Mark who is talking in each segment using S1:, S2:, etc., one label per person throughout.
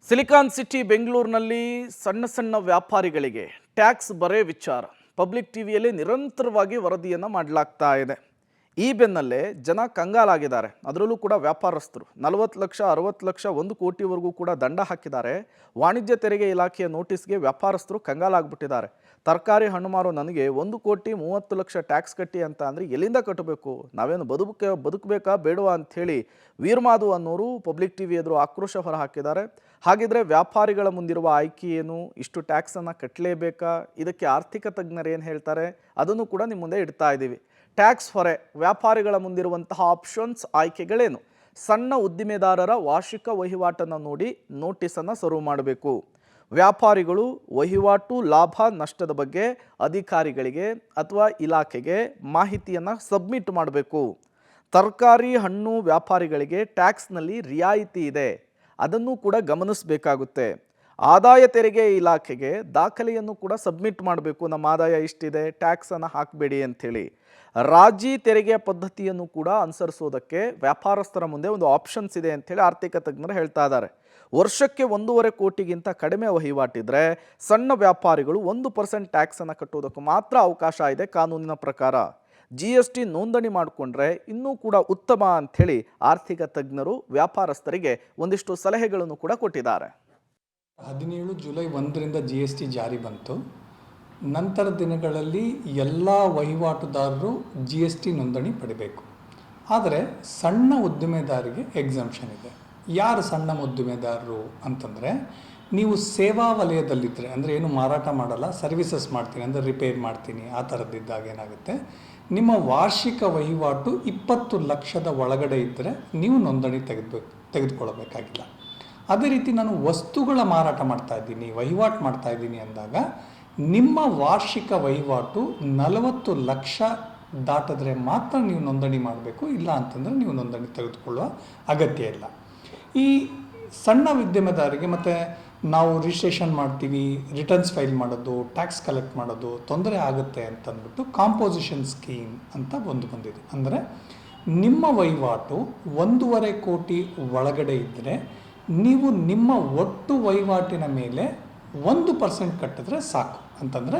S1: Silicon city ಬೆಂಗಳೂರಿನಲ್ಲಿ ಸಣ್ಣ ಸಣ್ಣ ವ್ಯಾಪಾರಿಗಳಿಗೆ ಟ್ಯಾಕ್ಸ್ ಬರೆ ವಿಚಾರ ಪಬ್ಲಿಕ್ ಟಿವಿಯಲ್ಲಿ ನಿರಂತರವಾಗಿ ವರದಿಯನ್ನು ಮಾಡಲಾಗ್ತಾ ಇದೆ. ಈ ಬೆನ್ನಲ್ಲೇ ಜನ ಕಂಗಾಲಾಗಿದ್ದಾರೆ. ಅದರಲ್ಲೂ ಕೂಡ ವ್ಯಾಪಾರಸ್ಥರು 40 ಲಕ್ಷ 60 ಲಕ್ಷ 1 ಕೋಟಿವರೆಗೂ ಕೂಡ ದಂಡ ಹಾಕಿದ್ದಾರೆ. ವಾಣಿಜ್ಯ ತೆರಿಗೆ ಇಲಾಖೆಯ ನೋಟಿಸ್ಗೆ ವ್ಯಾಪಾರಸ್ಥರು ಕಂಗಾಲಾಗ್ಬಿಟ್ಟಿದ್ದಾರೆ. ತರಕಾರಿ ಹಣ್ಣು ಮಾರೋ ನನಗೆ 1 ಕೋಟಿ 30 ಲಕ್ಷ ಟ್ಯಾಕ್ಸ್ ಕಟ್ಟಿ ಅಂತ ಅಂದರೆ ಎಲ್ಲಿಂದ ಕಟ್ಟಬೇಕು, ನಾವೇನು ಬದುಕಬೇಕಾ ಬೇಡವಾ ಅಂಥೇಳಿ ವೀರಮಾಧು ಅನ್ನೋರು ಪಬ್ಲಿಕ್ ಟಿವಿ ಎದುರು ಆಕ್ರೋಶ ಹೊರ ಹಾಕಿದ್ದಾರೆ. ಹಾಗಿದ್ರೆ ವ್ಯಾಪಾರಿಗಳ ಮುಂದಿರುವ ಆಯ್ಕೆ ಏನು, ಇಷ್ಟು ಟ್ಯಾಕ್ಸನ್ನು ಕಟ್ಟಲೇಬೇಕಾ, ಇದಕ್ಕೆ ಆರ್ಥಿಕ ತಜ್ಞರು ಏನು ಹೇಳ್ತಾರೆ ಅದನ್ನು ಕೂಡ ನಿಮ್ಮ ಮುಂದೆ ಇಡ್ತಾ ಇದ್ದೀವಿ. ಟ್ಯಾಕ್ಸ್ ಹೊರೆ ವ್ಯಾಪಾರಿಗಳ ಮುಂದಿರುವಂತಹ ಆಪ್ಷನ್ಸ್ ಆಯ್ಕೆಗಳೇನು, ಸಣ್ಣ ಉದ್ದಿಮೆದಾರರ ವಾರ್ಷಿಕ ವಹಿವಾಟನ್ನು ನೋಡಿ ನೋಟಿಸನ್ನು ಸರ್ವ್ ಮಾಡಬೇಕು. ವ್ಯಾಪಾರಿಗಳು ವಹಿವಾಟು ಲಾಭ ನಷ್ಟದ ಬಗ್ಗೆ ಅಧಿಕಾರಿಗಳಿಗೆ ಅಥವಾ ಇಲಾಖೆಗೆ ಮಾಹಿತಿಯನ್ನು ಸಬ್ಮಿಟ್ ಮಾಡಬೇಕು. ತರಕಾರಿ ಹಣ್ಣು ವ್ಯಾಪಾರಿಗಳಿಗೆ ಟ್ಯಾಕ್ಸ್ನಲ್ಲಿ ರಿಯಾಯಿತಿ ಇದೆ, ಅದನ್ನು ಕೂಡ ಗಮನಿಸಬೇಕಾಗುತ್ತೆ. ಆದಾಯ ತೆರಿಗೆ ಇಲಾಖೆಗೆ ದಾಖಲೆಯನ್ನು ಕೂಡ ಸಬ್ಮಿಟ್ ಮಾಡಬೇಕು. ನಮ್ಮ ಆದಾಯ ಇಷ್ಟಿದೆ, ಟ್ಯಾಕ್ಸನ್ನು ಹಾಕಬೇಡಿ ಅಂಥೇಳಿ. ರಾಜಿ ತೆರಿಗೆಯ ಪದ್ಧತಿಯನ್ನು ಕೂಡ ಅನುಸರಿಸೋದಕ್ಕೆ ವ್ಯಾಪಾರಸ್ಥರ ಮುಂದೆ ಒಂದು ಆಪ್ಷನ್ಸ್ ಇದೆ ಅಂಥೇಳಿ ಆರ್ಥಿಕ ತಜ್ಞರು ಹೇಳ್ತಾ ಇದ್ದಾರೆ. ವರ್ಷಕ್ಕೆ 1.5 ಕೋಟಿಗಿಂತ ಕಡಿಮೆ ವಹಿವಾಟಿದ್ರೆ ಸಣ್ಣ ವ್ಯಾಪಾರಿಗಳು 1% ಟ್ಯಾಕ್ಸನ್ನು ಕಟ್ಟೋದಕ್ಕೆ ಮಾತ್ರ ಅವಕಾಶ ಇದೆ ಕಾನೂನಿನ ಪ್ರಕಾರ. GST ನೋಂದಣಿ ಮಾಡಿಕೊಂಡ್ರೆ ಇನ್ನೂ ಕೂಡ ಉತ್ತಮ ಅಂಥೇಳಿ ಆರ್ಥಿಕ ತಜ್ಞರು ವ್ಯಾಪಾರಸ್ಥರಿಗೆ ಒಂದಿಷ್ಟು ಸಲಹೆಗಳನ್ನು ಕೂಡ ಕೊಟ್ಟಿದ್ದಾರೆ.
S2: 17 ಜುಲೈ 1ರಿಂದ GST ಜಾರಿ ಬಂತು. ನಂತರ ದಿನಗಳಲ್ಲಿ ಎಲ್ಲ ವಹಿವಾಟುದಾರರು GST ನೋಂದಣಿ ಪಡಿಬೇಕು. ಆದರೆ ಸಣ್ಣ ಉದ್ದಿಮೆದಾರರಿಗೆ ಎಕ್ಸಂಪ್ಷನ್ ಇದೆ. ಯಾರು ಸಣ್ಣ ಉದ್ದಿಮೆದಾರರು ಅಂತಂದರೆ, ನೀವು ಸೇವಾ ವಲಯದಲ್ಲಿದ್ದರೆ, ಅಂದರೆ ಏನು ಮಾರಾಟ ಮಾಡಲ್ಲ, ಸರ್ವಿಸಸ್ ಮಾಡ್ತೀನಿ ಅಂದರೆ ರಿಪೇರ್ ಮಾಡ್ತೀನಿ, ಆ ಥರದ್ದಿದ್ದಾಗ ಏನಾಗುತ್ತೆ, ನಿಮ್ಮ ವಾರ್ಷಿಕ ವಹಿವಾಟು 20 ಲಕ್ಷದ ಒಳಗಡೆ ಇದ್ದರೆ ನೀವು ನೋಂದಣಿ ತೆಗೆದುಕೊಳ್ಳಬೇಕಾಗಿಲ್ಲ. ಅದೇ ರೀತಿ ನಾನು ವಸ್ತುಗಳ ಮಾರಾಟ ಮಾಡ್ತಾ ಇದ್ದೀನಿ, ವಹಿವಾಟು ಮಾಡ್ತಾ ಇದ್ದೀನಿ ಅಂದಾಗ ನಿಮ್ಮ ವಾರ್ಷಿಕ ವಹಿವಾಟು 40 ಲಕ್ಷ ದಾಟಿದ್ರೆ ಮಾತ್ರ ನೀವು ನೋಂದಣಿ ಮಾಡಬೇಕು. ಇಲ್ಲ ಅಂತಂದರೆ ನೀವು ನೋಂದಣಿ ತೆಗೆದುಕೊಳ್ಳುವ ಅಗತ್ಯ ಇಲ್ಲ. ಈ ಸಣ್ಣ ಉದ್ಯಮದಾರರಿಗೆ ಮತ್ತು ನಾವು ರಿಜಿಸ್ಟ್ರೇಷನ್ ಮಾಡ್ತೀವಿ, ರಿಟರ್ನ್ಸ್ ಫೈಲ್ ಮಾಡೋದು, ಟ್ಯಾಕ್ಸ್ ಕಲೆಕ್ಟ್ ಮಾಡೋದು ತೊಂದರೆ ಆಗುತ್ತೆ ಅಂತಂದ್ಬಿಟ್ಟು ಕಾಂಪೋಸಿಷನ್ ಸ್ಕೀಮ್ ಅಂತ ಒಂದು ಬಂದಿದೆ. ಅಂದರೆ ನಿಮ್ಮ ವಹಿವಾಟು 1.5 ಕೋಟಿ ಒಳಗಡೆ ಇದ್ದರೆ ನೀವು ನಿಮ್ಮ ಒಟ್ಟು ವಹಿವಾಟಿನ ಮೇಲೆ 1% ಕಟ್ಟಿದ್ರೆ ಸಾಕು. ಅಂತಂದರೆ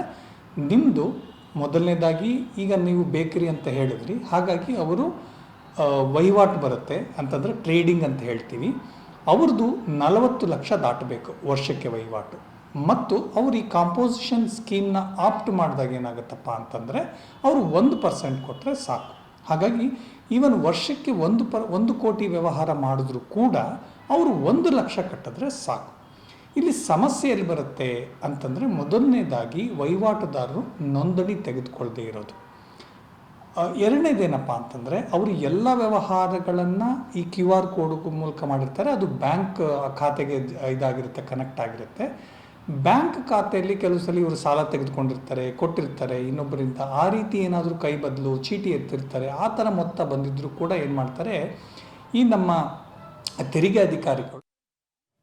S2: ನಿಮ್ಮದು ಮೊದಲನೇದಾಗಿ, ಈಗ ನೀವು ಬೇಕರಿ ಅಂತ ಹೇಳಿದ್ರಿ, ಹಾಗಾಗಿ ಅವರು ವಹಿವಾಟು ಬರುತ್ತೆ ಅಂತಂದರೆ ಟ್ರೇಡಿಂಗ್ ಅಂತ ಹೇಳ್ತೀವಿ. ಅವ್ರದ್ದು 40 ಲಕ್ಷ ದಾಟಬೇಕು ವರ್ಷಕ್ಕೆ ವಹಿವಾಟು. ಮತ್ತು ಅವರು ಈ ಕಾಂಪೋಸಿಷನ್ ಸ್ಕೀಮ್ನ ಆಪ್ಟ್ ಮಾಡಿದಾಗ ಏನಾಗುತ್ತಪ್ಪ ಅಂತಂದರೆ ಅವರು 1% ಕೊಟ್ಟರೆ ಸಾಕು. ಹಾಗಾಗಿ ಈವನ್ ವರ್ಷಕ್ಕೆ 1 ಕೋಟಿ ವ್ಯವಹಾರ ಮಾಡಿದ್ರೂ ಕೂಡ ಅವರು 1 ಲಕ್ಷ ಕಟ್ಟಿದ್ರೆ ಸಾಕು. ಇಲ್ಲಿ ಸಮಸ್ಯೆ ಎಲ್ಲಿ ಬರುತ್ತೆ ಅಂತಂದರೆ, ಮೊದಲನೇದಾಗಿ ವಹಿವಾಟುದಾರರು ನೋಂದಣಿ ತೆಗೆದುಕೊಳ್ಳದೆ ಇರೋದು. ಎರಡನೇದೇನಪ್ಪ ಅಂತಂದರೆ, ಅವರು ಎಲ್ಲ ವ್ಯವಹಾರಗಳನ್ನು ಈ QR ಕೋಡ್ ಮೂಲಕ ಮಾಡಿರ್ತಾರೆ. ಅದು ಬ್ಯಾಂಕ್ ಖಾತೆಗೆ ಇದಾಗಿರುತ್ತೆ, ಕನೆಕ್ಟ್ ಆಗಿರುತ್ತೆ. ಬ್ಯಾಂಕ್ ಖಾತೆಯಲ್ಲಿ ಕೆಲವು ಸಲ ಇವರು ಸಾಲ ತೆಗೆದುಕೊಂಡಿರ್ತಾರೆ, ಕೊಟ್ಟಿರ್ತಾರೆ ಇನ್ನೊಬ್ಬರಿಂದ. ಆ ರೀತಿ ಏನಾದರೂ ಕೈ ಬದಲು ಚೀಟಿ ಎತ್ತಿರ್ತಾರೆ. ಆ ಥರ ಮೊತ್ತ ಬಂದಿದ್ದರೂ ಕೂಡ ಏನು ಮಾಡ್ತಾರೆ, ಈ ನಮ್ಮ ತೆರಿಗೆ ಅಧಿಕಾರಿಗಳು